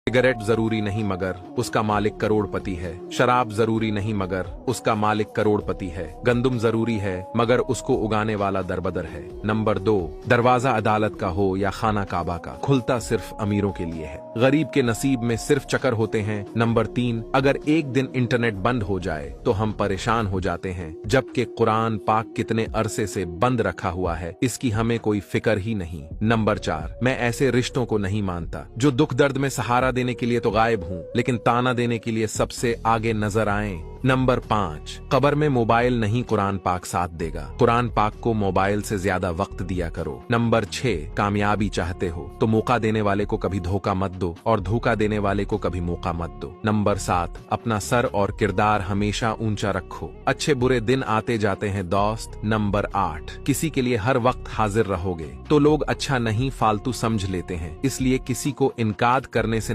Cigarette जरूरी नहीं मगर उसका मालिक करोड़पति है। शराब जरूरी नहीं मगर उसका मालिक करोड़पति है। गंदुम जरूरी है मगर उसको उगाने वाला दरबदर है। नंबर 2, दरवाजा अदालत का हो या खाना काबा का, खुलता सिर्फ अमीरों के लिए है। गरीब के नसीब में सिर्फ चक्कर होते हैं। नंबर 3, अगर एक दिन इंटरनेट बंद हो जाए तो हम परेशान हो जाते हैं, जबकि कुरान पाक कितने अरसे से बंद रखा हुआ है, इसकी हमें कोई फिक्र ही नहीं। नंबर 4, मैं ऐसे रिश्तों को नहीं मानता जो दुख दर्द में सहारा देने के लिए तो गायब हूँ लेकिन ताना देने के लिए सबसे आगे नजर आए। नंबर 5, कब्र में मोबाइल नहीं कुरान पाक साथ देगा। कुरान पाक को मोबाइल से ज्यादा वक्त दिया करो। नंबर 6, कामयाबी चाहते हो तो मौका देने वाले को कभी धोखा मत दो और धोखा देने वाले को कभी मौका मत दो। नंबर 7, अपना सर और किरदार हमेशा ऊंचा रखो, अच्छे बुरे दिन आते जाते हैं दोस्त। नंबर 8, किसी के लिए हर वक्त हाजिर रहोगे तो लोग अच्छा नहीं फालतू समझ लेते हैं, इसलिए किसी को इनकार करने से